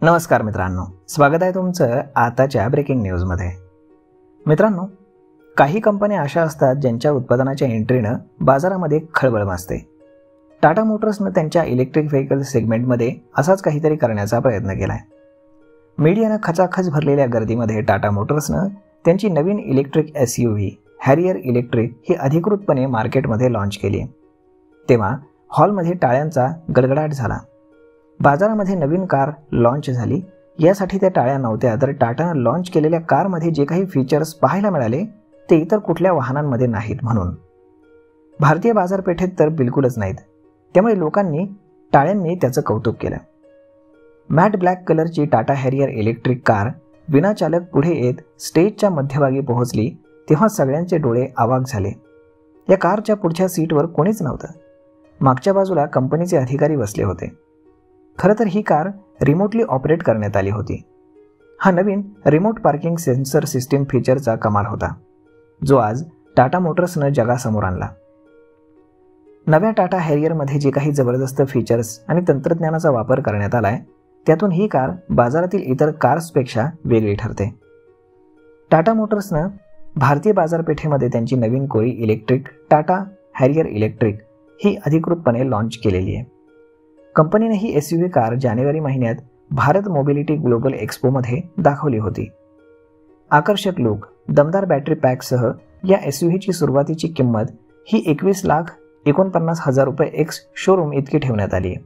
नमस्कार मित्रांनो, स्वागत आहे तुमचं आताच्या ब्रेकिंग न्यूजमध्ये. मित्रांनो, काही कंपन्या अशा असतात ज्यांच्या उत्पादनाच्या एंट्रीनं बाजारामध्ये खळबळ माजते. टाटा मोटर्सनं त्यांच्या इलेक्ट्रिक व्हेकल सेगमेंटमध्ये असाच काहीतरी करण्याचा प्रयत्न केलाय. मीडियानं खचाखच भरलेल्या गर्दीमध्ये टाटा मोटर्सनं त्यांची नवीन इलेक्ट्रिक SUV हॅरियर इलेक्ट्रिक ही अधिकृतपणे मार्केटमध्ये लॉन्च केली. तेव्हा हॉलमध्ये टाळ्यांचा गडगडाट झाला. बाजारामध्ये नवीन कार लॉन्च झाली, यासाठी त्या टाळ्या नव्हत्या, तर टाटानं लॉन्च केलेल्या कारमध्ये जे काही फीचर्स पाहायला मिळाले ते इतर कुठल्या वाहनांमध्ये नाहीत. म्हणून भारतीय बाजारपेठेत तर बिलकुलच नाहीत. त्यामुळे लोकांनी टाळ्यांनी त्याचं कौतुक केलं. मॅट ब्लॅक कलरची टाटा हॅरियर इलेक्ट्रिक कार विनाचालक पुढे येत स्टेजच्या मध्यभागी पोहोचली तेव्हा सगळ्यांचे डोळे अवाक झाले. या कारच्या पुढच्या सीटवर कोणीच नव्हतं. मागच्या बाजूला कंपनीचे अधिकारी बसले होते. खरं तर ही कार रिमोटली ऑपरेट करण्यात आली होती. हा नवीन रिमोट पार्किंग सेन्सर सिस्टीम फीचरचा कमाल होता, जो आज टाटा मोटर्सनं जगासमोर आणला. नव्या टाटा हॅरियरमध्ये जे काही जबरदस्त फीचर्स आणि तंत्रज्ञानाचा वापर करण्यात आलाय, त्यातून ही कार बाजारातील इतर कार्सपेक्षा वेगळी ठरते. टाटा मोटर्सनं भारतीय बाजारपेठेमध्ये त्यांची नवीन कोरी इलेक्ट्रिक टाटा हॅरियर इलेक्ट्रिक ही अधिकृतपणे लॉन्च केलेली आहे. कंपनीने ही SUV कार जानेवारी महिन्यात भारत मोबिलिटी ग्लोबल एक्स्पोमध्ये दाखवली होती. आकर्षक लुक, दमदार बॅटरी पॅकसह या SUVची सुरुवातीची किंमत ही 21,49,000 रुपये एक्स शोरूम इतकी ठेवण्यात आली आहे.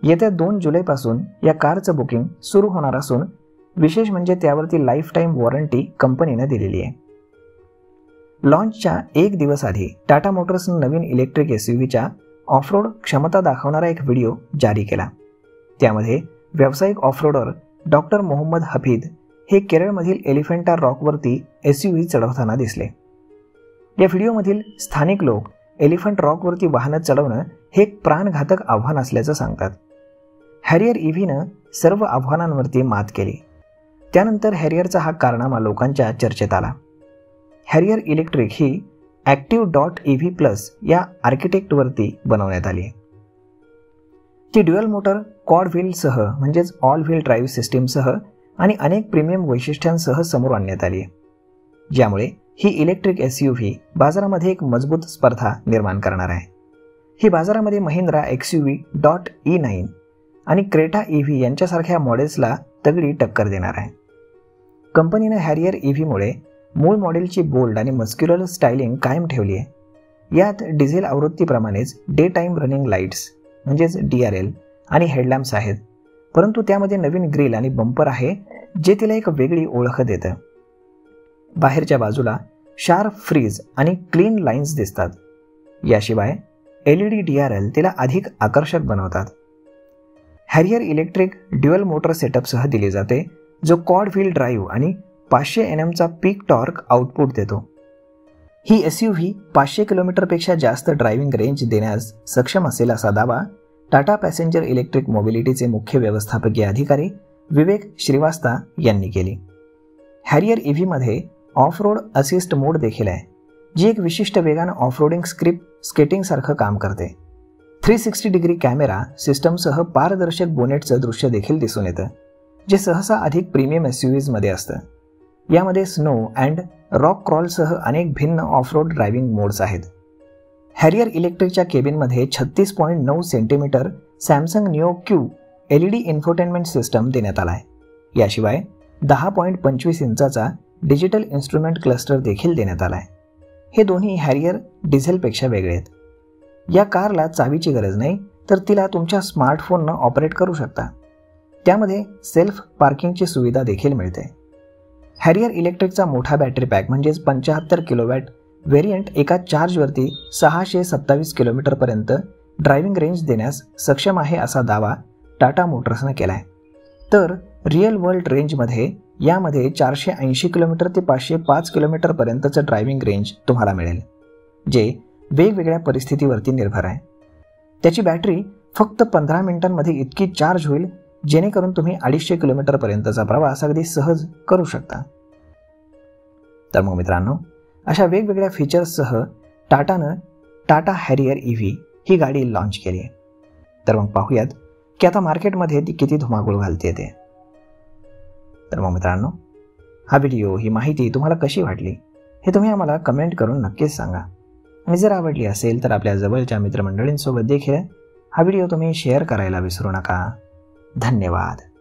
येत्या 2 जुलैपासून या कारचं बुकिंग सुरू होणार असून विशेष म्हणजे त्यावरती लाईफ टाईम वॉरंटी कंपनीने दिलेली आहे. लॉन्चच्या 1 दिवस आधी टाटा मोटर्सनं नवीन इलेक्ट्रिक SUVच्या ऑफरोड क्षमता दाखवणारा एक व्हिडिओ जारी केला. त्यामध्ये व्यावसायिक ऑफरोडर डॉक्टर मोहम्मद हफीद हे केरळमधील एलिफंटा रॉकवरती SUV चढवताना दिसले. या व्हिडिओमधील स्थानिक लोक एलिफंट रॉकवरती वाहनं चढवणं हे एक प्राणघातक आव्हान असल्याचं सांगतात. हॅरियर EVनं सर्व आव्हानांवरती मात केली. त्यानंतर हॅरियरचा हा कारनामा लोकांच्या चर्चेत आला. हॅरियर इलेक्ट्रिक ही Active.EV+ या आर्किटेक्टवरती बनवण्यात आली. ती ड्युअल मोटर क्वाड व्हीलसह म्हणजेच ऑल व्हील ड्राईव्ह सिस्टीमसह आणि अनेक प्रीमियम वैशिष्ट्यांसह समोर आणण्यात आली, ज्यामुळे ही इलेक्ट्रिक SUV बाजारामध्ये एक मजबूत स्पर्धा निर्माण करणार आहे. ही बाजारामध्ये महिंद्रा XUV.E9 आणि क्रेटा EV यांच्यासारख्या मॉडेल्सला तगडी टक्कर देणार आहे. कंपनीने हॅरियर EVमुळे मूळ मॉडेलची बोल्ड आणि मस्क्युलर स्टायलिंग कायम ठेवली आहे. यात डिझेल आवृत्तीप्रमाणेच डे टाईम रनिंग लाईट्स म्हणजेच DRL आणि हेडलॅम्प्स आहेत, परंतु त्यामध्ये नवीन ग्रिल आणि बंपर आहे, जे तिला एक वेगळी ओळख देतं. बाहेरच्या बाजूला शार्प फ्रीज आणि क्लीन लाईन्स दिसतात. याशिवाय LED DRL तिला अधिक आकर्षक बनवतात. हॅरियर इलेक्ट्रिक ड्युअल मोटर सेटअपसह दिली जाते, जो क्वाड व्हील ड्राईव्ह आणि 500 Nmचा पीक टॉर्क आउटपुट देतो. ही SUV 500 किलोमीटरपेक्षा जास्त ड्रायव्हिंग रेंज देण्यास सक्षम असेल असा दावा टाटा पॅसेंजर इलेक्ट्रिक मोबिलिटीचे मुख्य व्यवस्थापकीय अधिकारी विवेक श्रीवास्ता यांनी केली. हॅरियर EVमध्ये ऑफ रोड असिस्ट मोड देखील आहे, जी एक विशिष्ट वेगानं ऑफरोडिंग स्केटिंगसारखं काम करते. 360 डिग्री कॅमेरा सिस्टमसह पारदर्शक बोनेटचं दृश्य देखील दिसून येतं, जे सहसा अधिक प्रीमियम SUVजमध्ये असतं. यामध्ये स्नो अँड रॉक क्रॉलसह अनेक भिन्न ऑफरोड ड्रायव्हिंग मोड्स आहेत. हॅरियर इलेक्ट्रिकच्या केबिनमध्ये 36.9 centimetre Samsung Neo Q LED infotainment system देण्यात आला आहे. याशिवाय 10.25 इंचाचा डिजिटल इन्स्ट्रुमेंट क्लस्टर देखील देण्यात आला आहे. हे दोन्ही हॅरियर डिझेलपेक्षा वेगळे आहेत. या कारला चावीची गरज नाही, तर तिला तुमच्या स्मार्टफोननं ऑपरेट करू शकता. त्यामध्ये सेल्फ पार्किंगची सुविधा देखील मिळते. हॅरियर इलेक्ट्रिकचा मोठा बॅटरी पॅक म्हणजेच 75 किलोवॅट व्हेरियंट एका चार्जवरती 627 किलोमीटरपर्यंत ड्रायव्हिंग रेंज देण्यास सक्षम आहे असा दावा टाटा मोटर्सनं केला आहे. तर रिअल वर्ल्ड रेंजमध्ये यामध्ये 480 किलोमीटर ते 505 किलोमीटरपर्यंतचं ड्रायव्हिंग रेंज तुम्हाला मिळेल, जे वेगवेगळ्या परिस्थितीवरती निर्भर आहे. त्याची बॅटरी फक्त 15 मिनिटांमध्ये इतकी चार्ज होईल, जेणेकरून तुम्ही 250 किलोमीटरपर्यंतचा प्रवास अगदी सहज करू शकता. तर मग मित्रांनो, अशा वेगवेगळ्या फीचर्ससह टाटानं टाटा हॅरियर EV ही गाडी लॉन्च केली आहे. तर मग पाहूयात की आता मार्केटमध्ये ती किती धुमाकूळ घालते ते. तर मग मित्रांनो, हा व्हिडिओ, ही माहिती तुम्हाला कशी वाटली हे तुम्ही आम्हाला कमेंट करून नक्कीच सांगा. आणि जर आवडली असेल तर आपल्या जवळच्या मित्रमंडळींसोबत देखील हा व्हिडिओ तुम्ही शेअर करायला विसरू नका. धन्यवाद.